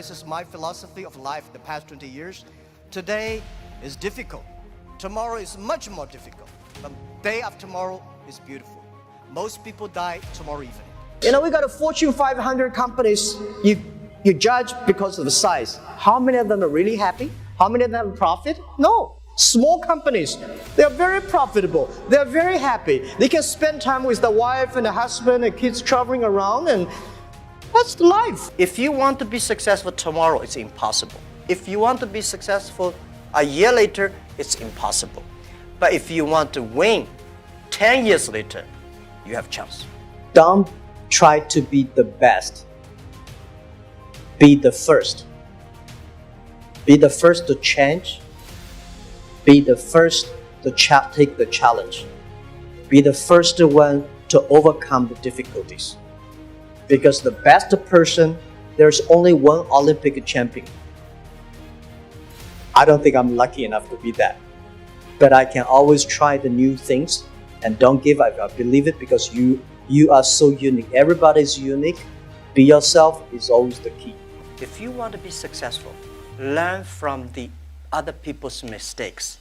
this is my philosophy of life the past 20 years. Today is difficult. Tomorrow is much more difficult. But day after tomorrow is beautiful. Most people die tomorrow evening. You know, we got a Fortune 500 companies. You judge because of the size. How many of them are really happy? How many of them have profit? No. Small companies, they're very profitable. They're very happy. They can spend time with the wife and the husband and kids traveling around, and that's life. If you want to be successful tomorrow, it's impossible. If you want to be successful a year later, it's impossible. But if you want to win 10 years later, you have a chance. Don't try to be the best. Be the first. Be the first to change. Be the first to take the challenge. Be the first one to overcome the difficulties. Because the best person, there's only one Olympic champion. I don't think I'm lucky enough to be that. But I can always try the new things and don't give up. I believe it because you are so unique. Everybody's unique. Be yourself is always the key. If you want to be successful, learn from the other people's mistakes.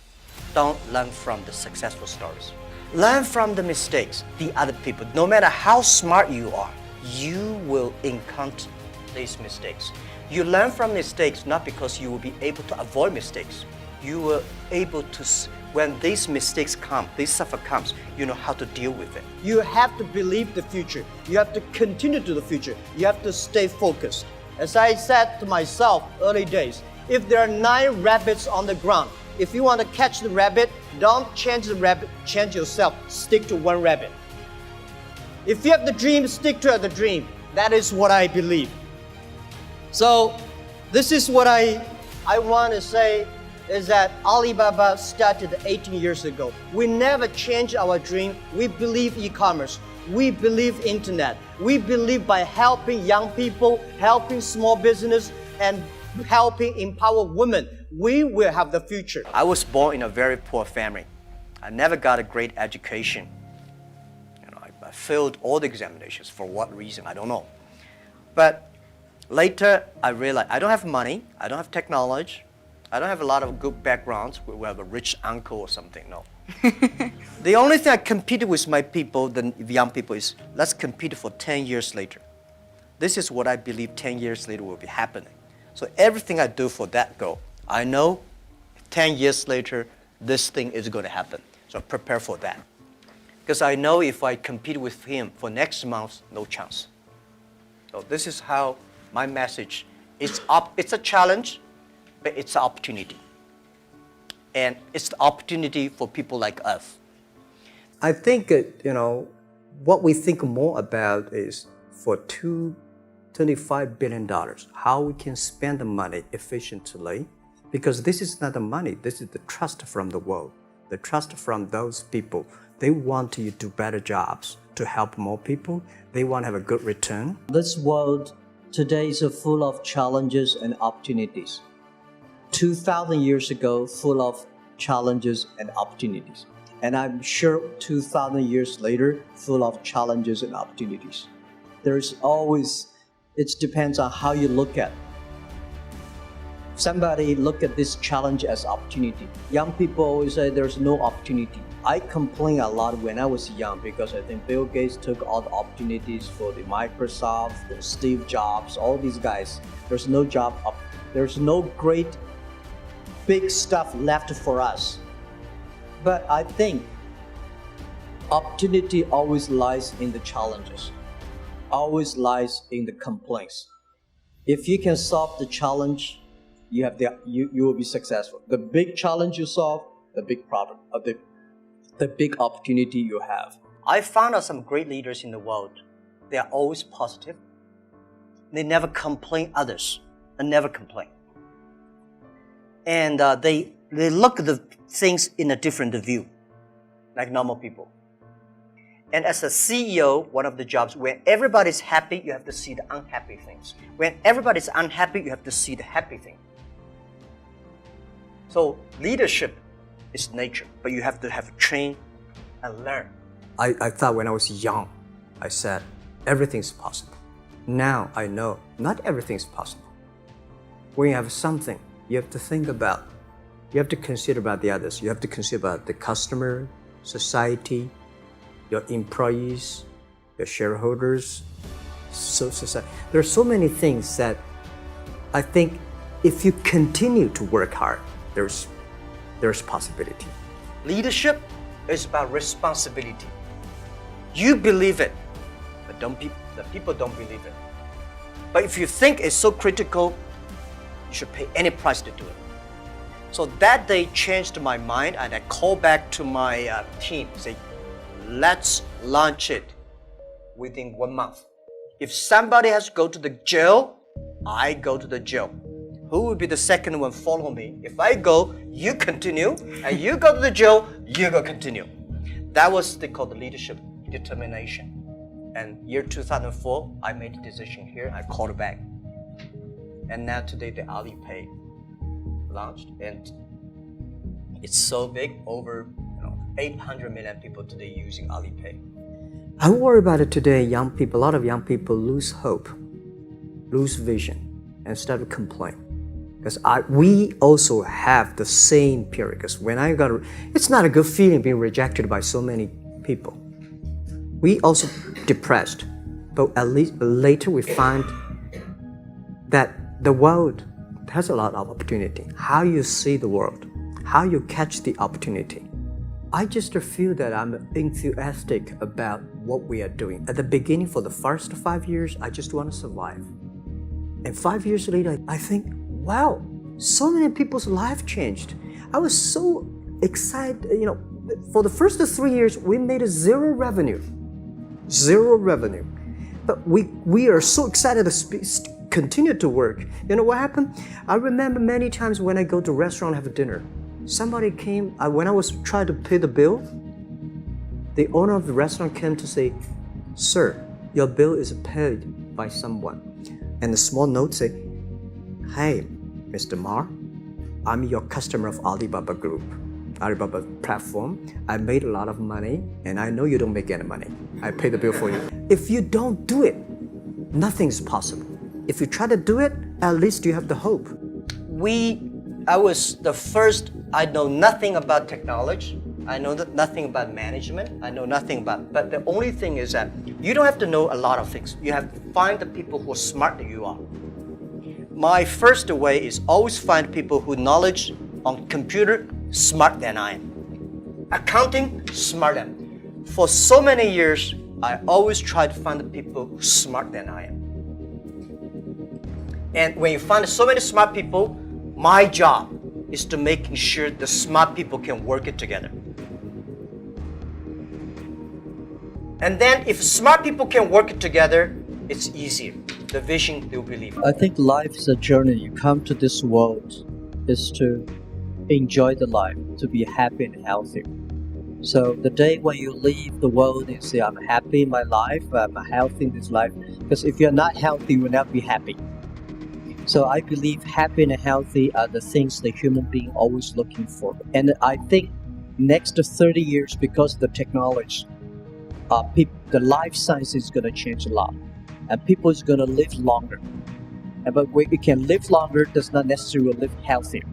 Don't learn from the successful stories. Learn from the mistakes, the other people. No matter how smart you are, you will encounter these mistakes. You learn from mistakes not because you will be able to avoid mistakes. You will able to, when these mistakes come, this suffer comes, you know how to deal with it. You have to believe the future. You have to continue to the future. You have to stay focused. As I said to myself early days, if there are 9 rabbits on the ground, if you want to catch the rabbit, don't change the rabbit, change yourself. Stick to one rabbit. If you have the dream, stick to the dream. That is what I believe. So this is what I want to say is that Alibaba started 18 years ago. We never changed our dream. We believe e-commerce. We believe internet. We believe by helping young people, helping small business, and helping empower women, we will have the future. I was born in a very poor family. I never got a great education. You know, I failed all the examinations. For what reason? I don't know. But later, I realized I don't have money. I don't have technology. I don't have a lot of good backgrounds. We have a rich uncle or something. No. The only thing I competed with my people, the young people, is let's compete for 10 years later. This is what I believe 10 years later will be happening. So everything I do for that goal, I know 10 years later, this thing is going to happen. So prepare for that. Because I know if I compete with him for next month, no chance. So this is how my message is. It's a challenge, but it's an opportunity. And it's the opportunity for people like us. I think, what we think more about is for $25 billion, how we can spend the money efficiently. Because this is not the money, this is the trust from the world, the trust from those people. They want you to do better jobs to help more people. They want to have a good return. This world today is full of challenges and opportunities. 2,000 years ago, full of challenges and opportunities. And I'm sure 2,000 years later, full of challenges and opportunities. There's always, it depends on how you look at it. Somebody look at this challenge as opportunity. Young people always say there's no opportunity. I complain a lot when I was young because I think Bill Gates took all the opportunities for the Microsoft, the Steve Jobs, all these guys. There's no job up. There's no great big stuff left for us. But I think opportunity always lies in the challenges, always lies in the complaints. If you can solve the challenge, you will be successful. The big challenge you solve, the big problem, the big opportunity you have. I found out some great leaders in the world. They are always positive. They never complain others, and never complain. And they look at the things in a different view, like normal people. And as a CEO, one of the jobs, when everybody's happy, you have to see the unhappy things. When everybody's unhappy, you have to see the happy thing. So leadership is nature, but you have to train and learn. I thought when I was young, I said, everything's possible. Now I know not everything's possible. when you have something, you have to think about, you have to consider about the others. You have to consider about the customer, society, your employees, your shareholders, society. There are so many things that I think if you continue to work hard, there's possibility. Leadership is about responsibility. You believe it, but the people don't believe it. But if you think it's so critical, you should pay any price to do it. So that day changed my mind, and I called back to my team, say, let's launch it within 1 month. If somebody has to go to the jail, I go to the jail. Who will be the second one follow me? If I go, you continue, and you go to the jail, you go continue. That was called the leadership determination. And year 2004, I made a decision here. I called it back. And now today, the Alipay launched, and it's so big, over 800 million people today using Alipay. I worry about it today. Young people, a lot of young people lose hope, lose vision, and start to complain. Because we also have the same period. Because when it's not a good feeling being rejected by so many people. We also depressed, but at least later we find that the world has a lot of opportunity. How you see the world, how you catch the opportunity. I just feel that I'm enthusiastic about what we are doing. At the beginning, for the first 5 years, I just want to survive. And 5 years later, I think, wow, so many people's life changed. I was so excited. For the first 3 years, we made zero revenue. But we are so excited to continue to work. You know what happened? I remember many times when I go to a restaurant and have dinner, somebody came, when I was trying to pay the bill, the owner of the restaurant came to say, "Sir, your bill is paid by someone." And the small note say, "Hey, Mr. Ma, I'm your customer of Alibaba Group, Alibaba platform. I made a lot of money, and I know you don't make any money. I pay the bill for you." If you don't do it, nothing's possible. If you try to do it, at least you have the hope. I was the first. I know nothing about technology. I know nothing about management. I know nothing about. But the only thing is that you don't have to know a lot of things. You have to find the people who are smart than you are. My first way is always find people who knowledge on computer smart than I am. Accounting smart than. For so many years, I always try to find the people who are smart than I am. And when you find so many smart people, my job is to making sure the smart people can work it together. And then if smart people can work it together, it's easier. The vision, they'll believe. I think life is a journey. You come to this world is to enjoy the life, to be happy and healthy. So the day when you leave the world and say, I'm happy in my life, I'm healthy in this life, because if you're not healthy, you will not be happy. So I believe happy and healthy are the things the human being always looking for. And I think next 30 years, because of the technology, the life science is going to change a lot. And people is going to live longer. But when you can live longer, does not necessarily live healthier.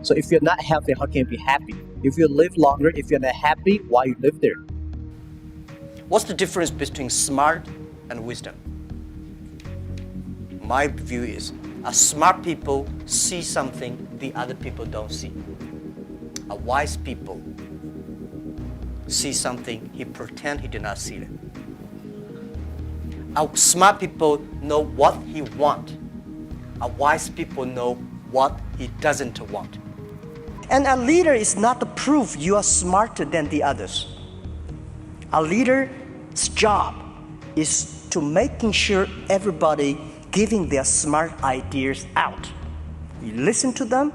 So if you're not healthy, how can you be happy? If you live longer, if you're not happy, why you live there? What's the difference between smart and wisdom? My view is, smart people see something the other people don't see. A wise people see something he pretend he did not see it. A smart people know what he want. A wise people know what he doesn't want. And a leader is not the proof you are smarter than the others. A leader's job is to making sure everybody giving their smart ideas out. You listen to them,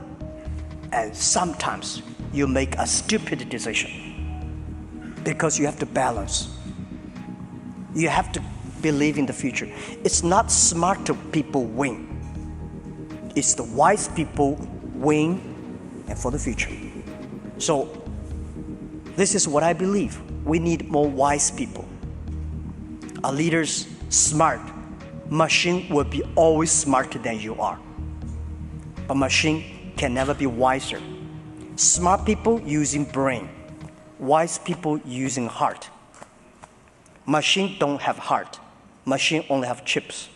and sometimes you make a stupid decision because you have to balance. You have to believe in the future. It's not smart people win. It's the wise people win and for the future. So this is what I believe. We need more wise people. A leader's smart. Machine will be always smarter than you are. but machine can never be wiser. Smart people using brain, wise people using heart. Machine don't have heart. Machine only have chips.